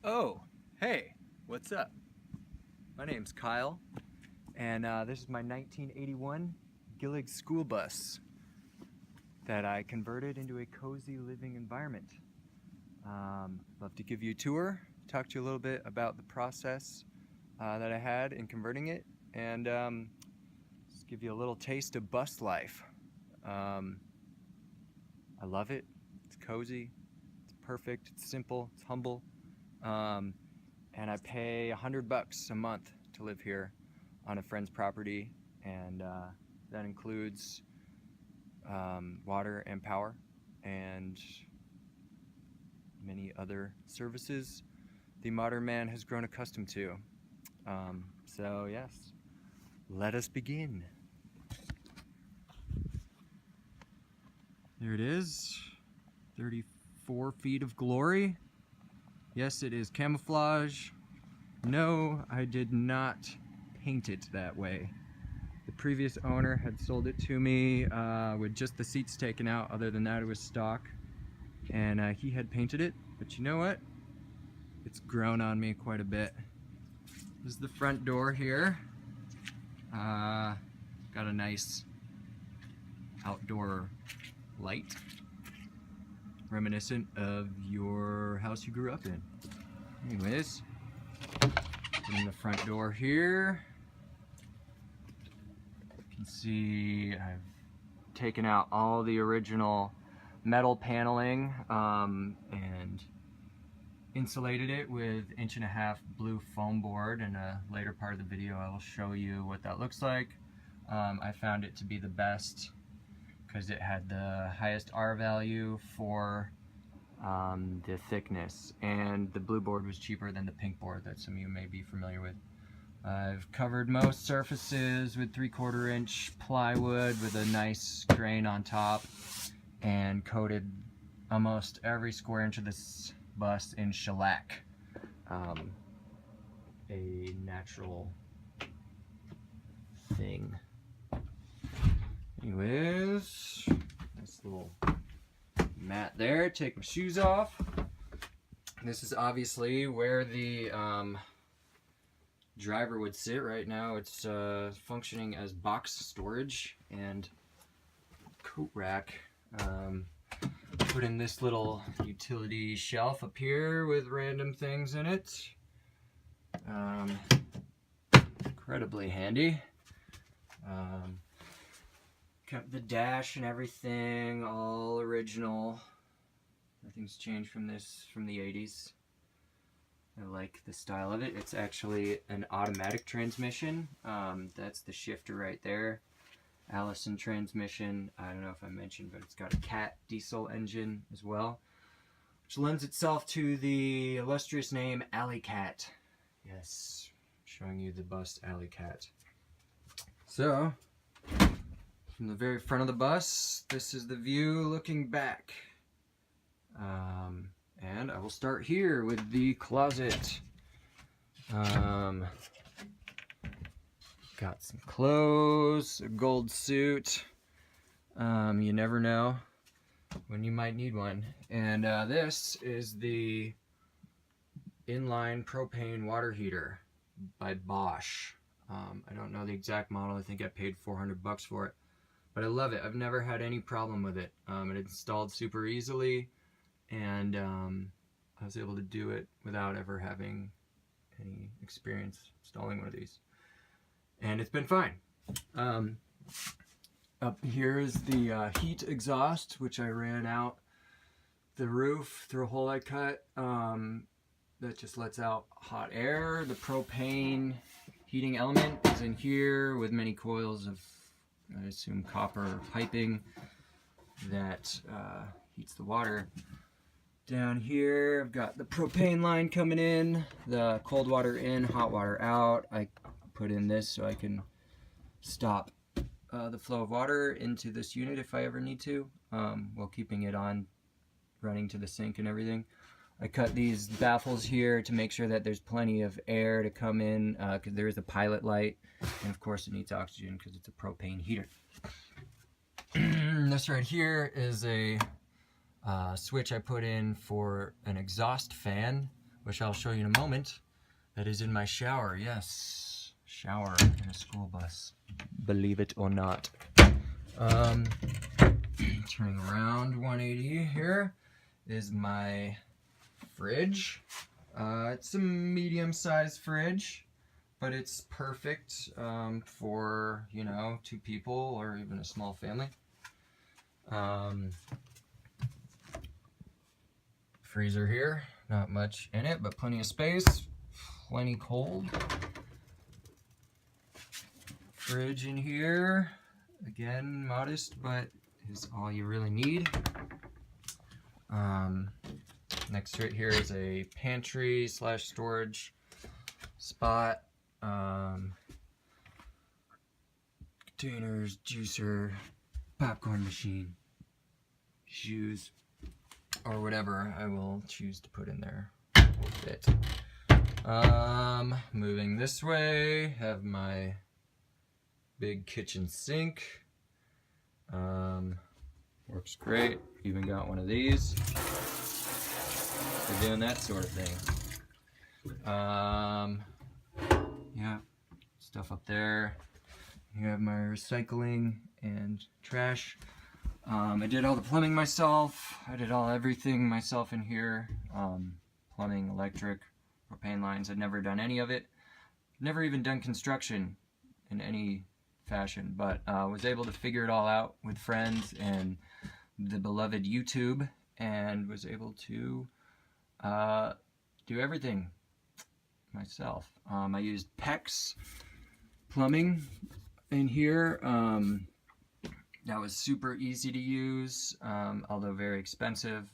Oh, hey, what's up? My name's Kyle, and this is my 1981 Gillig School Bus that I converted into a cozy living environment. Love to give you a tour, talk to you a little bit about the process that I had in converting it, and just give you a little taste of bus life. I love it. It's cozy, it's perfect, it's simple, it's humble. And I pay $100 a month to live here on a friend's property, and that includes water and power and many other services the modern man has grown accustomed to. So yes, let us begin. There it is, 34 feet of glory. Yes, it is camouflage. No, I did not paint it that way. The previous owner had sold it to me with just the seats taken out. Other than that, it was stock. And he had painted it, but you know what? It's grown on me quite a bit. This is the front door here. Got a nice outdoor light, reminiscent of your house you grew up in. Anyways, in the front door here, you can see I've taken out all the original metal paneling and insulated it with 1.5" blue foam board. In a later part of the video I will show you what that looks like. I found it to be the best because it had the highest R value for the thickness, and the blue board was cheaper than the pink board that some of you may be familiar with. I've covered most surfaces with 3/4 inch plywood with a nice grain on top, and coated almost every square inch of this bus in shellac, a natural thing. Anyways, nice little mat there. Take my shoes off. This is obviously where the driver would sit. Right now it's functioning as box storage and coat rack. Put in this little utility shelf up here with random things in it. Incredibly handy. Kept the dash and everything all original. Nothing's changed from this from the 80s. I like the style of it. It's actually an automatic transmission. That's the shifter right there. Allison transmission. I don't know if I mentioned, but it's got a Cat diesel engine as well, which lends itself to the illustrious name Alley Cat. Yes, showing you the bus Alley Cat. So, from the very front of the bus, this is the view looking back. And I will start here with the closet. Got some clothes, a gold suit. You never know when you might need one. And this is the inline propane water heater by Bosch. I don't know the exact model. I think I paid $400 for it. But I love it. I've never had any problem with it. It installed super easily, and I was able to do it without ever having any experience installing one of these. And it's been fine. Up here is the heat exhaust, which I ran out the roof through a hole I cut. That just lets out hot air. The propane heating element is in here with many coils of, I assume, copper piping that heats the water. Down here I've got the propane line coming in, the cold water in, hot water out. I put in this so I can stop the flow of water into this unit if I ever need to, while keeping it on running to the sink and everything. I cut these baffles here to make sure that there's plenty of air to come in, because there is a pilot light, and of course it needs oxygen because it's a propane heater. This right here is a switch I put in for an exhaust fan, which I'll show you in a moment. That is in my shower, yes. Shower in a school bus, believe it or not. Turning around 180 here is my fridge. It's a medium-sized fridge, but it's perfect for, you know, 2 people or even a small family. Freezer here, not much in it, but plenty of space, plenty cold. Fridge in here, again, modest, but is all you really need. Next right here is a pantry / storage spot. Containers, juicer, popcorn machine, shoes, or whatever I will choose to put in there will fit. Moving this way, have my big kitchen sink. Works great. Even got one of these for doing that sort of thing. Yeah, stuff up there. You have my recycling and trash. I did all the plumbing myself. I did everything myself in here. Plumbing, electric, propane lines. I'd never done any of it. Never even done construction in any fashion, but was able to figure it all out with friends and the beloved YouTube, and was able to do everything myself. I used PEX plumbing in here. That was super easy to use, although very expensive,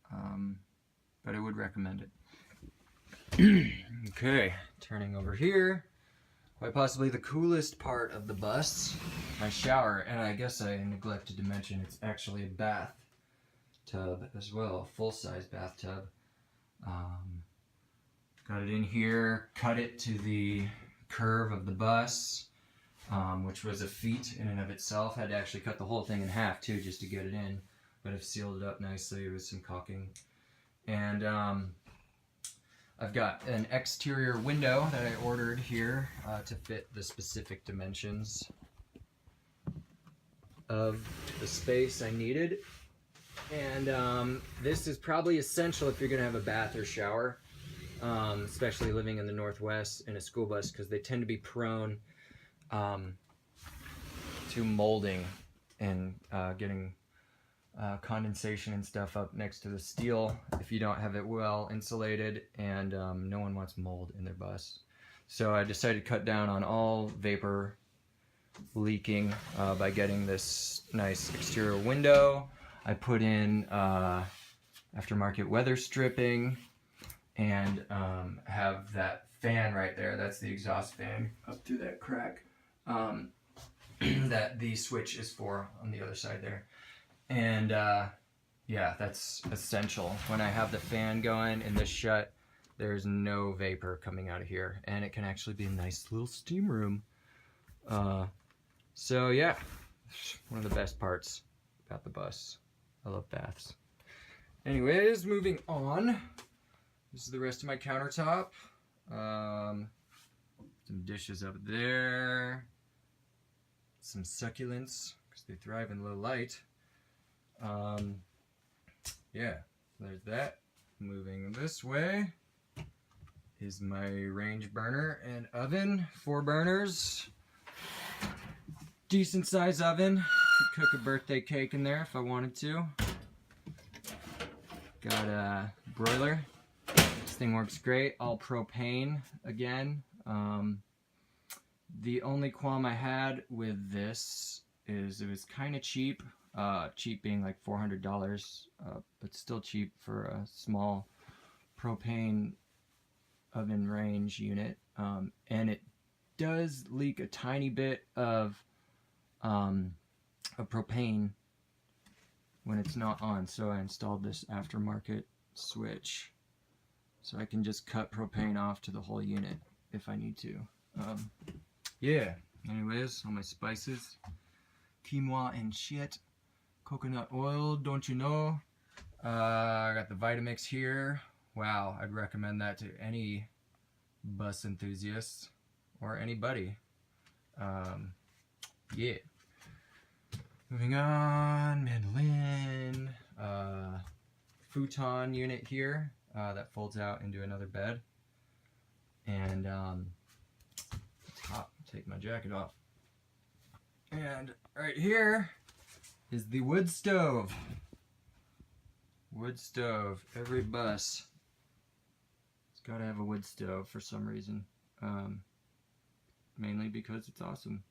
but I would recommend it. Okay, turning over here. Quite possibly the coolest part of the bus, my shower, and I guess I neglected to mention it's actually a bath tub as well, full-size bathtub. Got it in here, cut it to the curve of the bus, which was a feat in and of itself. Had to actually cut the whole thing in half too just to get it in, but I've sealed it up nicely with some caulking. And I've got an exterior window that I ordered here to fit the specific dimensions of the space I needed. And this is probably essential if you're going to have a bath or shower, especially living in the Northwest in a school bus, because they tend to be prone to molding and getting condensation and stuff up next to the steel if you don't have it well insulated, and no one wants mold in their bus. So I decided to cut down on all vapor leaking by getting this nice exterior window. I put in aftermarket weather stripping and have that fan right there. That's the exhaust fan up through that crack that the switch is for on the other side there. And yeah, that's essential. When I have the fan going and this shut, there's no vapor coming out of here, and it can actually be a nice little steam room. So yeah, one of the best parts about the bus. I love baths. Anyways, moving on. This is the rest of my countertop. Some dishes up there. Some succulents, because they thrive in low light. Yeah, there's that. Moving this way is my range burner and oven. 4 burners. Decent size oven. Could cook a birthday cake in there if I wanted to. Got a broiler. This thing works great. All propane again. The only qualm I had with this is it was kind of cheap. Cheap being like $400, but still cheap for a small propane oven range unit. And it does leak a tiny bit of propane when it's not on. So I installed this aftermarket switch, so I can just cut propane off to the whole unit if I need to. Yeah. Anyways, all my spices, quinoa and shit. Coconut oil, don't you know? I got the Vitamix here, wow, I'd recommend that to any bus enthusiast or anybody. Yeah. Moving on, mandolin, futon unit here that folds out into another bed. And it's hot. Take my jacket off. And right here is the wood stove. Wood stove. Every bus has got to have a wood stove for some reason. Mainly because it's awesome.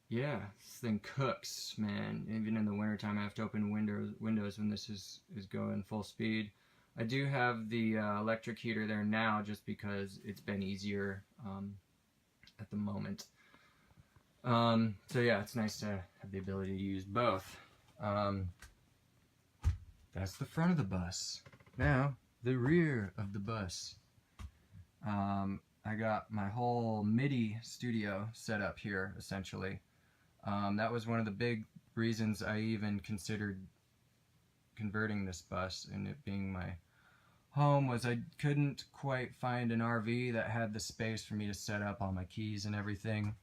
Yeah, this thing cooks, man. Even in the wintertime, I have to open windows when this is going full speed. I do have the electric heater there now just because it's been easier at the moment. So yeah, it's nice to have the ability to use both. That's the front of the bus. Now, the rear of the bus. I got my whole MIDI studio set up here, essentially. That was one of the big reasons I even considered converting this bus and it being my home, was I couldn't quite find an RV that had the space for me to set up all my keys and everything.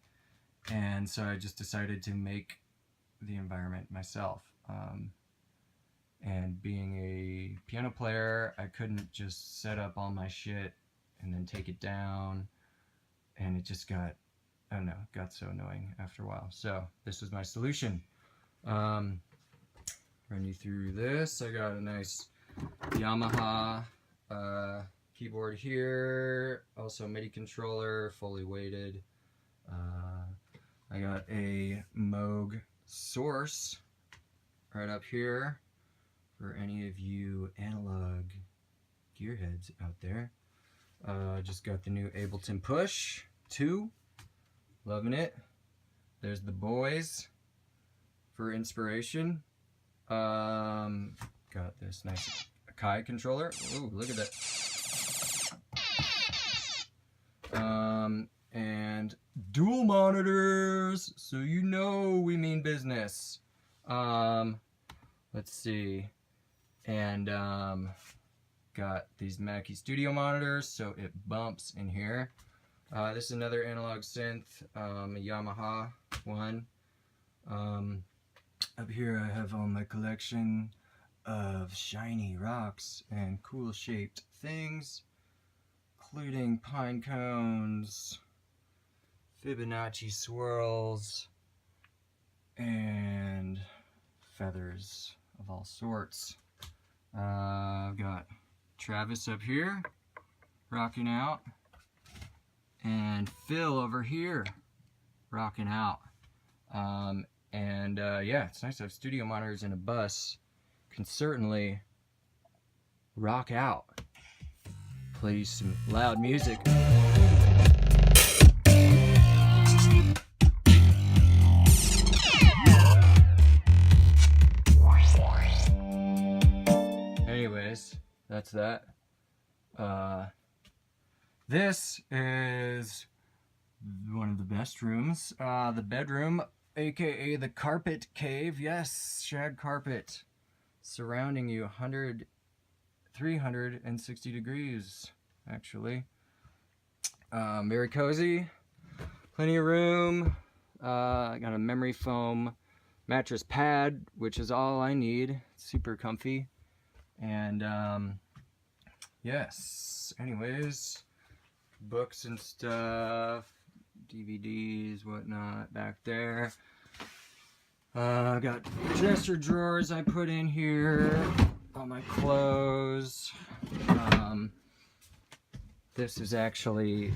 And so I just decided to make the environment myself. And being a piano player, I couldn't just set up all my shit and then take it down, and it just got, I don't know, got so annoying after a while. So this was my solution. Run you through this. I got a nice Yamaha keyboard here, also MIDI controller, fully weighted. I got a Moog Source right up here for any of you analog gearheads out there. Just got the new Ableton Push 2, loving it. There's the boys for inspiration. Got this nice Akai controller. Ooh, look at that. And dual monitors, so you know we mean business. Let's see. And got these Mackie Studio monitors, so it bumps in here. This is another analog synth, a Yamaha one. Up here I have all my collection of shiny rocks and cool shaped things, including pine cones, Fibonacci swirls, and feathers of all sorts. I've got Travis up here rocking out, and Phil over here rocking out. Yeah, it's nice to have studio monitors in a bus. Can certainly rock out. Play some loud music. Anyways, that's that. This is one of the best rooms, the bedroom, aka the carpet cave. Yes, shag carpet surrounding you, 360 degrees actually. Very cozy, plenty of room. I got a memory foam mattress pad, which is all I need. Super comfy. And yes, anyways, books and stuff, DVDs, whatnot back there. I got dresser drawers I put in here, all my clothes. This is actually